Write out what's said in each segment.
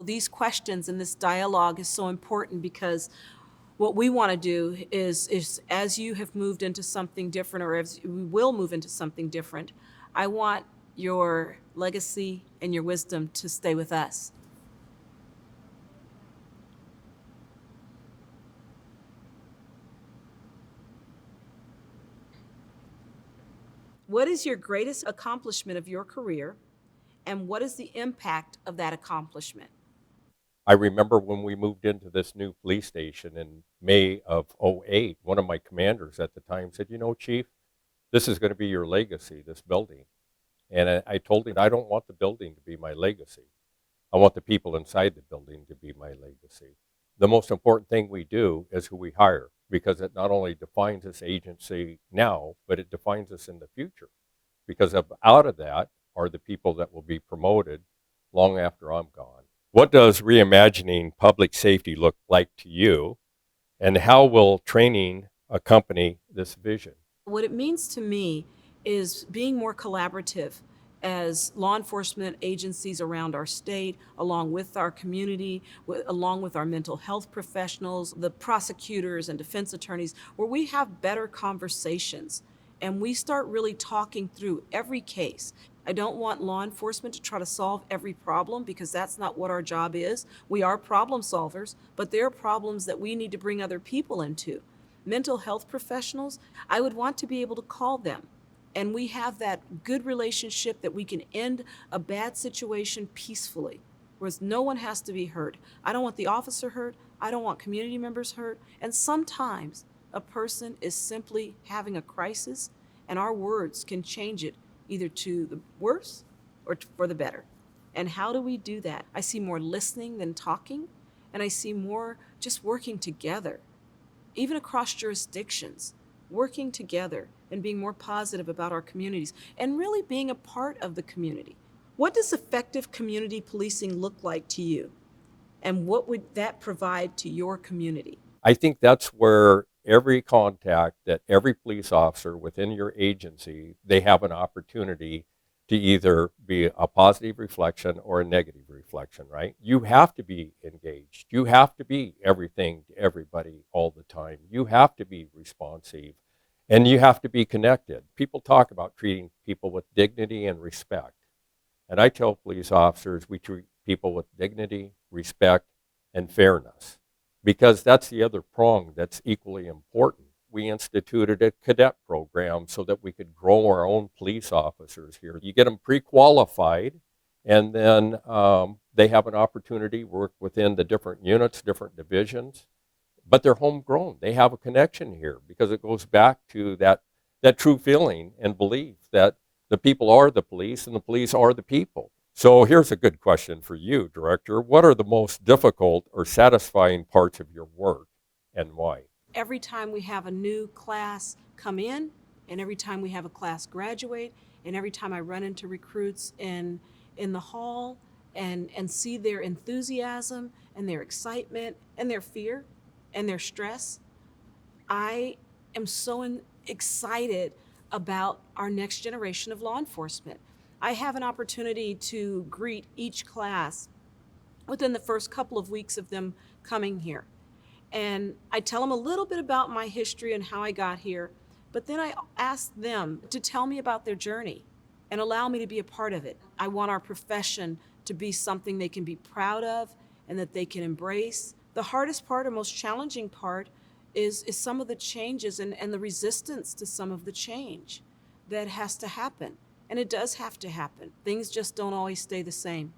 These questions and this dialogue is so important because what we want to do is as you have moved into something different, or as we will move into something different, I want your legacy and your wisdom to stay with us. What is your greatest accomplishment of your career, and what is the impact of that accomplishment? I remember when we moved into this new police station in May of '08, one of my commanders at the time said, Chief, this is going to be your legacy, this building. And I told him, I don't want the building to be my legacy. I want the people inside the building to be my legacy. The most important thing we do is who we hire, because it not only defines this agency now, but it defines us in the future. Because out of that are the people that will be promoted long after I'm gone. What does reimagining public safety look like to you, and how will training accompany this vision? What it means to me is being more collaborative as law enforcement agencies around our state, along with our community, along with our mental health professionals, the prosecutors and defense attorneys, where we have better conversations and we start really talking through every case. I don't want law enforcement to try to solve every problem, because that's not what our job is. We are problem solvers, but there are problems that we need to bring other people into. Mental health professionals, I would want to be able to call them, and we have that good relationship that we can end a bad situation peacefully, whereas no one has to be hurt. I don't want the officer hurt. I don't want community members hurt. And sometimes a person is simply having a crisis, and our words can change it either to the worse or for the better. And how do we do that? I see more listening than talking, and I see more just working together, even across jurisdictions, working together and being more positive about our communities and really being a part of the community. What does effective community policing look like to you? And what would that provide to your community? I think that's where every contact that every police officer within your agency, they have an opportunity to either be a positive reflection or a negative reflection, right? You have to be engaged. You have to be everything to everybody all the time. You have to be responsive, and you have to be connected. People talk about treating people with dignity and respect. And I tell police officers we treat people with dignity, respect, and fairness, because that's the other prong that's equally important. We instituted a cadet program so that we could grow our own police officers here. You get them pre-qualified, and then they have an opportunity to work within the different units, different divisions, but they're homegrown. They have a connection here because it goes back to that true feeling and belief that the people are the police and the police are the people. So here's a good question for you, Director. What are the most difficult or satisfying parts of your work, and why? Every time we have a new class come in, and every time we have a class graduate, and every time I run into recruits in the hall and see their enthusiasm and their excitement and their fear and their stress, I am so excited about our next generation of law enforcement. I have an opportunity to greet each class within the first couple of weeks of them coming here. And I tell them a little bit about my history and how I got here, but then I ask them to tell me about their journey and allow me to be a part of it. I want our profession to be something they can be proud of and that they can embrace. The hardest part or most challenging part is some of the changes and the resistance to some of the change that has to happen. And it does have to happen. Things just don't always stay the same.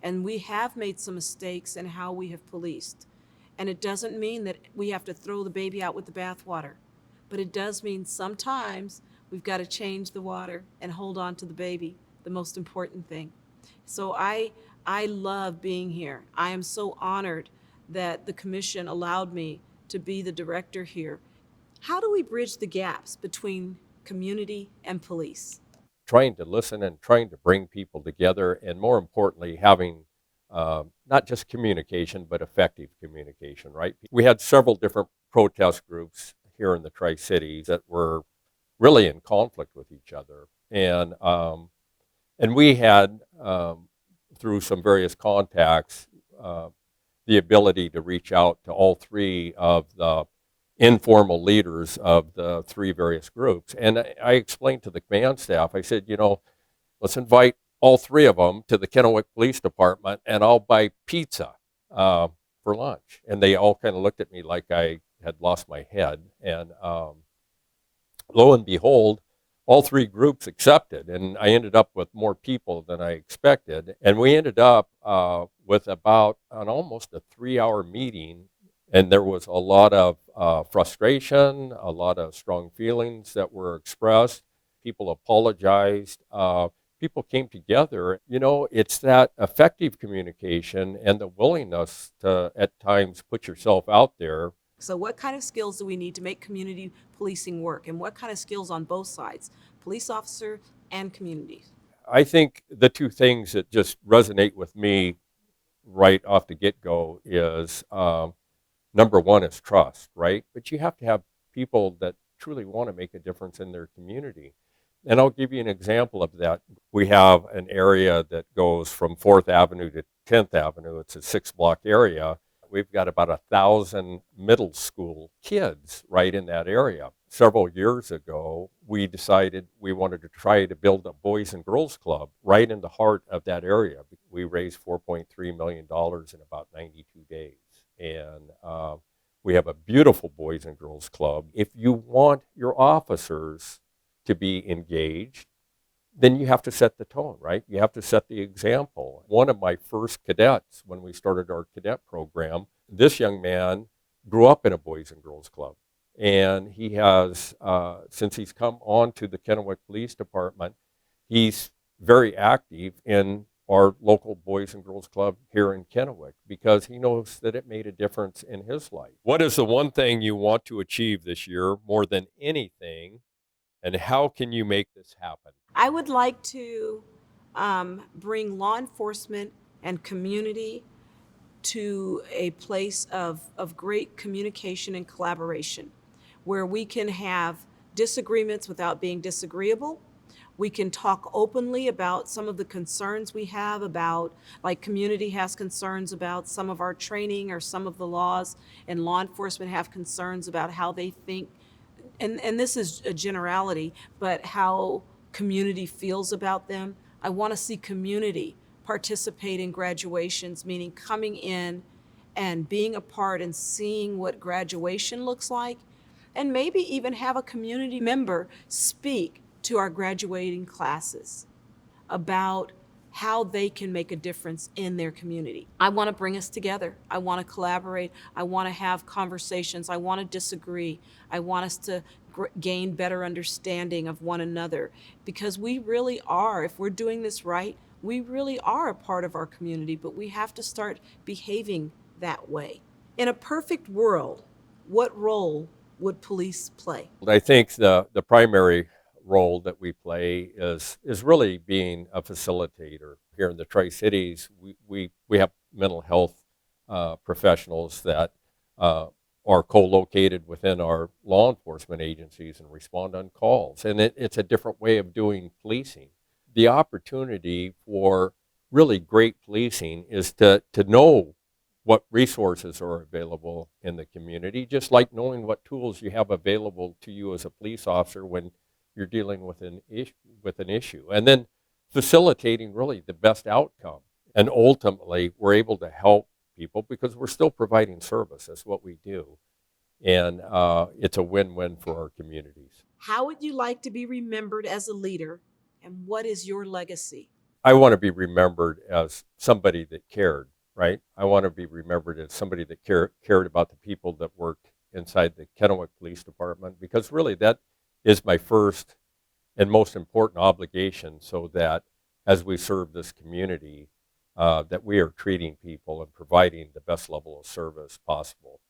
And we have made some mistakes in how we have policed. And it doesn't mean that we have to throw the baby out with the bathwater, but it does mean sometimes we've got to change the water and hold on to the baby, the most important thing. So I love being here. I am so honored that the commission allowed me to be the director here. How do we bridge the gaps between community and police? Trying to listen and trying to bring people together, and more importantly, having not just communication, but effective communication, right? We had several different protest groups here in the Tri-Cities that were really in conflict with each other. And we had, through some various contacts, the ability to reach out to all three of the informal leaders of the three various groups. And I explained to the command staff, I said, let's invite all three of them to the Kennewick Police Department, and I'll buy pizza for lunch. And they all kind of looked at me like I had lost my head. And lo and behold, all three groups accepted, and I ended up with more people than I expected. And we ended up with about almost a 3-hour meeting, and there was a lot of frustration, a lot of strong feelings that were expressed. People apologized. People came together. It's that effective communication and the willingness to, at times, put yourself out there. So what kind of skills do we need to make community policing work, and what kind of skills on both sides, police officer and community? I think the two things that just resonate with me right off the get-go is number one is trust, right? But you have to have people that truly want to make a difference in their community. And I'll give you an example of that. We have an area that goes from 4th Avenue to 10th Avenue. It's a 6-block area. We've got about 1,000 middle school kids right in that area. Several years ago, we decided we wanted to try to build a Boys and Girls Club right in the heart of that area. We raised $4.3 million in about 92 days. And we have a beautiful Boys and Girls Club. If you want your officers to be engaged, then you have to set the tone, right? You have to set the example. One of my first cadets, when we started our cadet program, this young man grew up in a Boys and Girls Club. And he has, since he's come on to the Kennewick Police Department, he's very active in our local Boys and Girls Club here in Kennewick because he knows that it made a difference in his life. What is the one thing you want to achieve this year more than anything, and how can you make this happen? I would like to bring law enforcement and community to a place of great communication and collaboration, where we can have disagreements without being disagreeable. We can talk openly about some of the concerns we have about, like community has concerns about some of our training or some of the laws, and law enforcement have concerns about how they think, and this is a generality, but how community feels about them. I want to see community participate in graduations, meaning coming in and being a part and seeing what graduation looks like, and maybe even have a community member speak to our graduating classes about how they can make a difference in their community. I want to bring us together. I want to collaborate. I want to have conversations. I want to disagree. I want us to gain better understanding of one another, because we really are, if we're doing this right, we really are a part of our community, but we have to start behaving that way. In a perfect world, what role would police play? I think the primary role that we play is really being a facilitator. Here in the Tri-Cities, we have mental health professionals that are co-located within our law enforcement agencies and respond on calls. And it's a different way of doing policing. The opportunity for really great policing is to know what resources are available in the community, just like knowing what tools you have available to you as a police officer when you're dealing with an issue. And then facilitating really the best outcome. And ultimately, we're able to help people because we're still providing service. That's what we do. And it's a win-win for our communities. How would you like to be remembered as a leader, and what is your legacy? I want to be remembered as somebody that cared, right? I want to be remembered as somebody that cared about the people that worked inside the Kennewick Police Department, because really that is my first and most important obligation, so that as we serve this community, that we are treating people and providing the best level of service possible.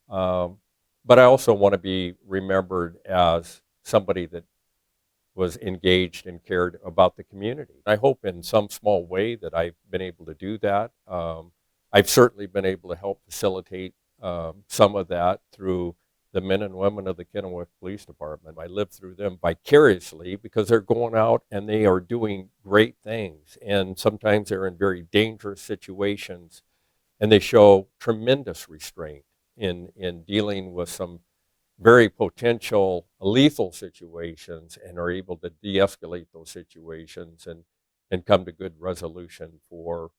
But I also want to be remembered as somebody that was engaged and cared about the community. I hope in some small way that I've been able to do that. I've certainly been able to help facilitate some of that through the men and women of the Kennewick Police Department. I live through them vicariously because they're going out and they are doing great things. And sometimes they're in very dangerous situations and they show tremendous restraint in dealing with some very potential lethal situations, and are able to de-escalate those situations and come to good resolution for,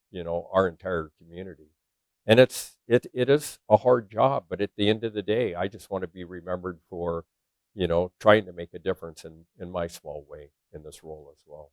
our entire community. And it is a hard job, but at the end of the day, I just want to be remembered for, trying to make a difference in my small way in this role as well.